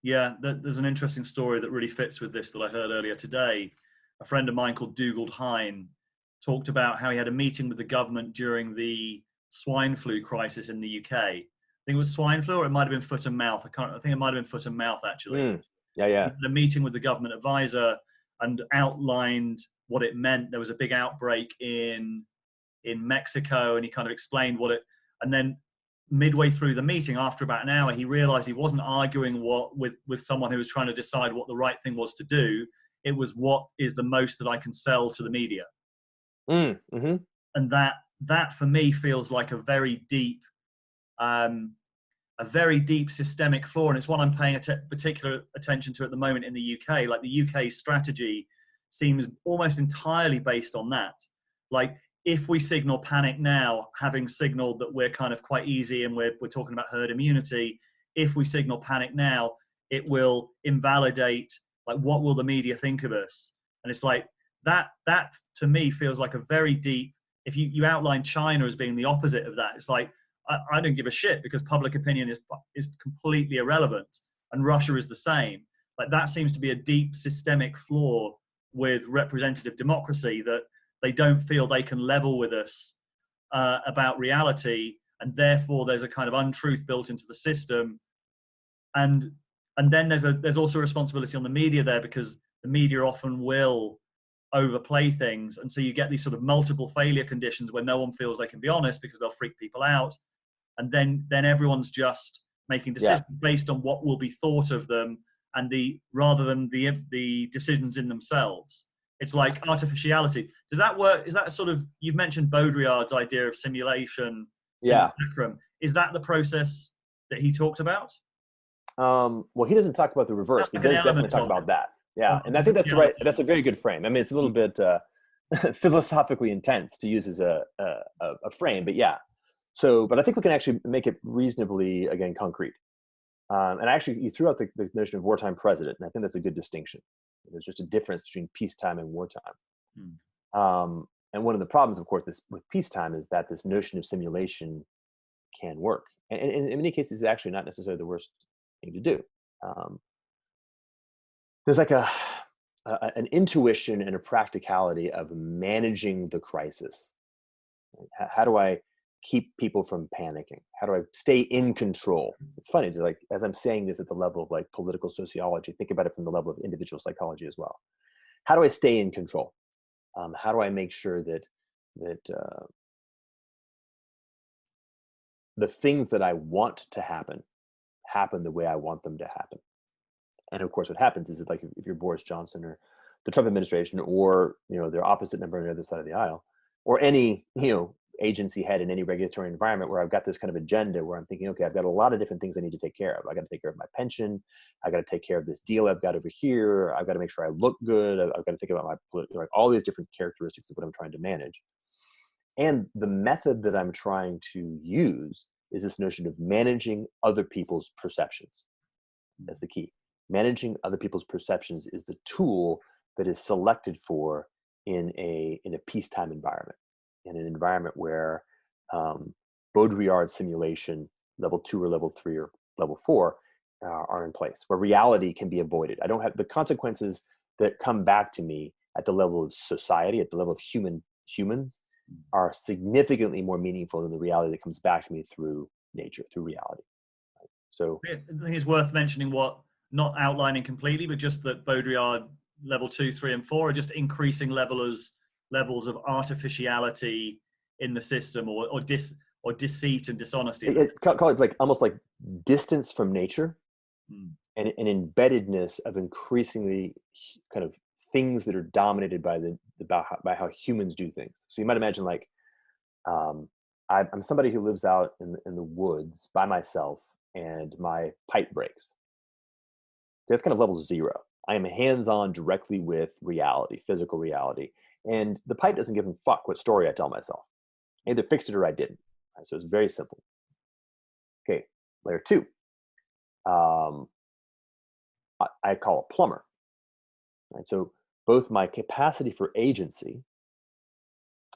Yeah, there's an interesting story that really fits with this that I heard earlier today. A friend of mine called Dougal Hine talked about how he had a meeting with the government during the swine flu crisis in the UK. I think it was swine flu, or it might have been foot and mouth. I think it might have been foot and mouth, actually. Yeah, He yeah. had a meeting with the government advisor and outlined what it meant. There was a big outbreak in Mexico, and he kind of explained what it, and then midway through the meeting, after about an hour, he realized he wasn't arguing with someone who was trying to decide what the right thing was to do. It was, what is the most that I can sell to the media. Mm-hmm. And that for me feels like a very deep systemic flaw, and it's one I'm paying particular attention to at the moment in the UK. Like, the UK strategy seems almost entirely based on that. Like, if we signal panic now, having signaled that we're kind of quite easy and we're talking about herd immunity, if we signal panic now, it will invalidate, like, what will the media think of us? And it's like that to me feels like a very deep, if you outline China as being the opposite of that, it's like, I don't give a shit because public opinion is completely irrelevant, and Russia is the same. Like, that seems to be a deep systemic flaw with representative democracy, that they don't feel they can level with us about reality, and therefore there's a kind of untruth built into the system. And then there's also a responsibility on the media there, because the media often will overplay things, and so you get these sort of multiple failure conditions where no one feels they can be honest because they'll freak people out, and then everyone's just making decisions based on what will be thought of them, and rather than the decisions in themselves. It's like artificiality. Does that work? Is that sort of, you've mentioned Baudrillard's idea of simulation, simulacrum. Is that the process that he talked about? Well, he doesn't talk about the reverse, but he does definitely talk about that. Yeah, and I think that's right. That's a very good frame. I mean, it's a little bit philosophically intense to use as a frame, but yeah. So, but I think we can actually make it reasonably, again, concrete. And actually, you threw out the notion of wartime president, and I think that's a good distinction. There's just a difference between peacetime and wartime. And one of the problems, of course, with peacetime is that this notion of simulation can work. And in many cases, it's actually not necessarily the worst thing to do. There's like an intuition and a practicality of managing the crisis. How do I keep people from panicking? How do I stay in control? It's funny to, like, as I'm saying this at the level of like political sociology, think about it from the level of individual psychology as well. How do I stay in control? How do I make sure that the things that I want to happen the way I want them to happen? And of course, what happens is that, like, if you're Boris Johnson or the Trump administration, or their opposite number on the other side of the aisle, or any agency head in any regulatory environment where I've got this kind of agenda where I'm thinking, okay, I've got a lot of different things I need to take care of. I got to take care of my pension. I got to take care of this deal I've got over here. I've got to make sure I look good. I've got to think about like all these different characteristics of what I'm trying to manage. And the method that I'm trying to use is this notion of managing other people's perceptions. That's the key. Managing other people's perceptions is the tool that is selected for in a peacetime environment, in an environment where Baudrillard simulation level 2 or level 3 or level 4 are in place, where reality can be avoided. I don't have the consequences that come back to me at the level of society, at the level of humans, are significantly more meaningful than the reality that comes back to me through nature, through reality. Right? So I think it's worth mentioning, not outlining completely, but just that Baudrillard level 2, 3, and 4 are just increasing levels of artificiality in the system, or deceit and dishonesty. Call it like almost like distance from nature, and an embeddedness of increasingly kind of things that are dominated by by how humans do things. So you might imagine, like, I'm somebody who lives out in the woods by myself, and my pipe breaks. That's kind of level 0. I am hands-on directly with reality, physical reality. And the pipe doesn't give a fuck what story I tell myself. I either fixed it or I didn't. Right? So it's very simple. Okay, layer 2. I call a plumber. Right? So both my capacity for agency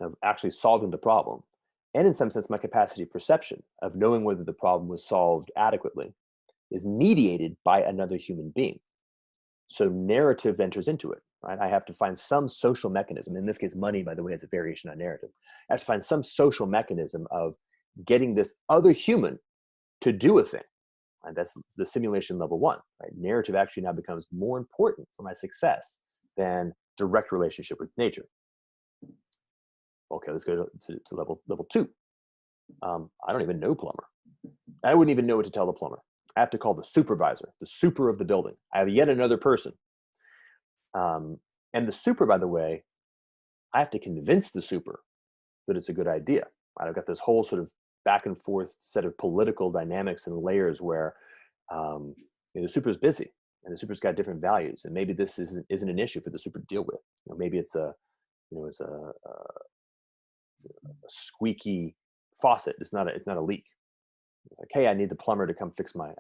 of actually solving the problem, and in some sense my capacity of perception of knowing whether the problem was solved adequately, is mediated by another human being. So narrative enters into it, right? I have to find some social mechanism. In this case, money, by the way, is a variation on narrative. I have to find some social mechanism of getting this other human to do a thing. And that's the simulation level one, right? Narrative actually now becomes more important for my success than direct relationship with nature. Okay, let's go to level two. I don't even know plumber. I wouldn't even know what to tell the plumber. I have to call the supervisor, the super of the building. I have yet another person. And the super, by the way, I have to convince the super that it's a good idea. Right? I've got this whole sort of back and forth set of political dynamics and layers where the super's busy and the super's got different values, and maybe this isn't an issue for the super to deal with. Maybe it's a squeaky faucet. It's not a leak. It's like, hey, I need somebody to come fix my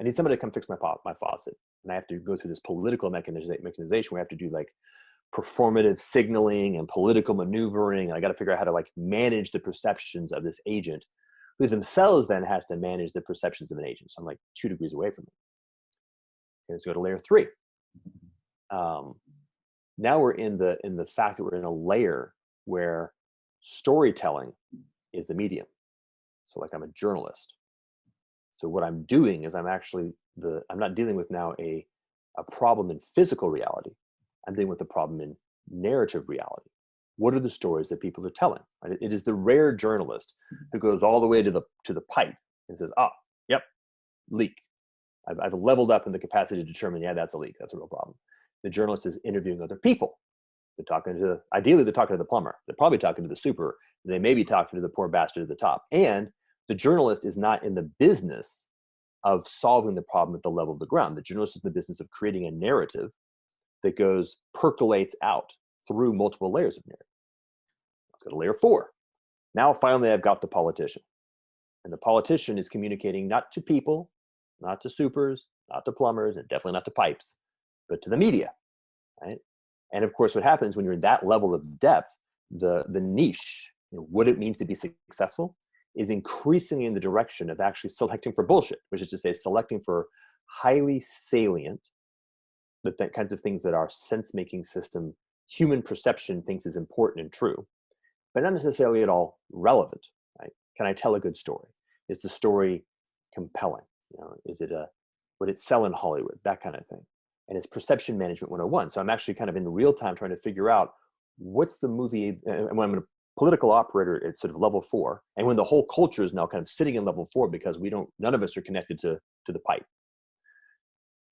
faucet, and I have to go through this political mechanization where I have to do like performative signaling and political maneuvering, and I got to figure out how to like manage the perceptions of this agent, who themselves then has to manage the perceptions of an agent. So I'm like 2 degrees away from it. Okay, let's go to layer 3. Now we're in the fact that we're in a layer where storytelling is the medium. So like I'm a journalist. So what I'm doing is I'm not dealing with now a problem in physical reality. I'm dealing with a problem in narrative reality. What are the stories that people are telling? Right? It is the rare journalist who goes all the way to the pipe and says, yep, leak. I've leveled up in the capacity to determine, yeah, that's a leak. That's a real problem. The journalist is interviewing other people. Ideally, they're talking to the plumber. They're probably talking to the super. They may be talking to the poor bastard at the top. And the journalist is not in the business of solving the problem at the level of the ground. The journalist is in the business of creating a narrative that percolates out through multiple layers of narrative. Let's go to layer 4. Now, finally, I've got the politician. And the politician is communicating not to people, not to supers, not to plumbers, and definitely not to pipes, but to the media, right? And of course, what happens when you're in that level of depth, the niche, what it means to be successful, is increasingly in the direction of actually selecting for bullshit, which is to say selecting for highly salient, the kinds of things that our sense-making system, human perception thinks is important and true, but not necessarily at all relevant, right? Can I tell a good story? Is the story compelling? Is it would it sell in Hollywood? That kind of thing. And it's perception management 101. So I'm actually kind of in real time trying to figure out what's the movie, and when I'm a political operator, it's sort of level 4. And when the whole culture is now kind of sitting in level 4 because none of us are connected to the pipe.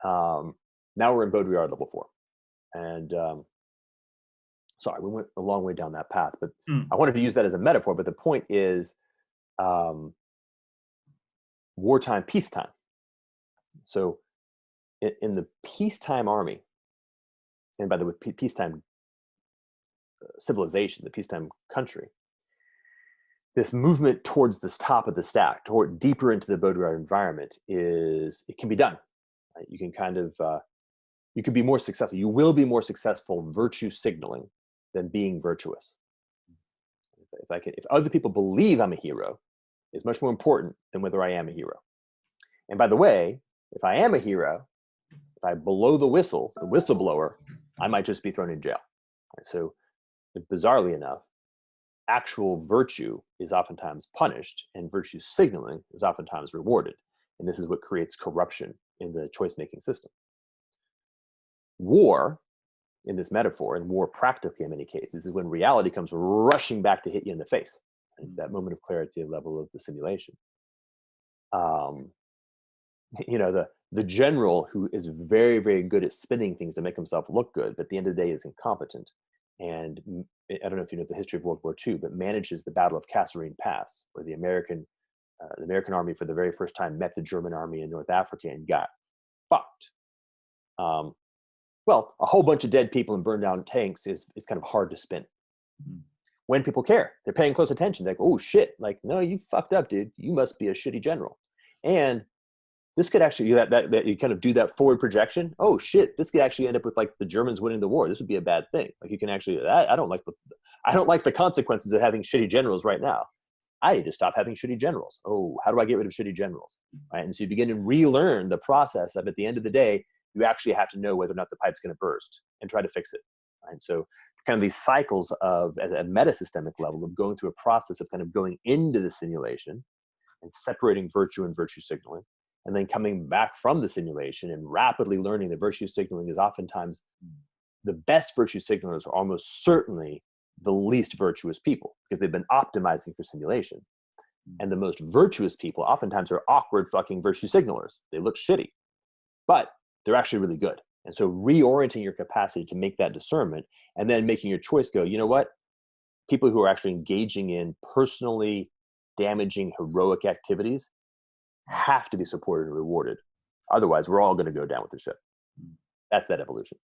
Now we're in Baudrillard level 4. And sorry, we went a long way down that path, but I wanted to use that as a metaphor. But the point is wartime, peacetime. So in the peacetime army, and by the way, peacetime civilization, the peacetime country, this movement towards this top of the stack, toward deeper into the Baudrillard environment, it can be done. Right? You can kind of, you can be more successful. You will be more successful virtue signaling than being virtuous. If other people believe I'm a hero, is much more important than whether I am a hero. And by the way, if I am a hero, if I blow the whistleblower, I might just be thrown in jail. Right? So bizarrely enough, actual virtue is oftentimes punished and virtue signaling is oftentimes rewarded. And this is what creates corruption in the choice-making system. War, in this metaphor, and war practically in many cases, is when reality comes rushing back to hit you in the face. And it's that moment of clarity level of the simulation. The general who is very, very good at spinning things to make himself look good, but at the end of the day is incompetent. And I don't know if you know the history of World War II, but manages the Battle of Kasserine Pass, where the American army for the very first time met the German army in North Africa and got fucked. Well, a whole bunch of dead people and burned down tanks is kind of hard to spin. When people care, they're paying close attention. They're like, oh shit, like, no, you fucked up, dude. You must be a shitty general. And this could actually, that you kind of do that forward projection. Oh shit, this could actually end up with like the Germans winning the war. This would be a bad thing. Like you can actually, I don't like the consequences of having shitty generals right now. I need to stop having shitty generals. Oh, how do I get rid of shitty generals? Right? And so you begin to relearn the process of, at the end of the day, you actually have to know whether or not the pipe's going to burst and try to fix it. Right? So kind of these cycles of, at a metasystemic level, of going through a process of kind of going into the simulation and separating virtue and virtue signaling, and then coming back from the simulation and rapidly learning that virtue signaling is oftentimes the best virtue signalers are almost certainly the least virtuous people, because they've been optimizing for simulation. And the most virtuous people oftentimes are awkward fucking virtue signalers. They look shitty, but they're actually really good. And so reorienting your capacity to make that discernment, and then making your choice go, you know what? People who are actually engaging in personally damaging heroic activities have to be supported and rewarded. Otherwise, we're all going to go down with the ship. That's that evolution.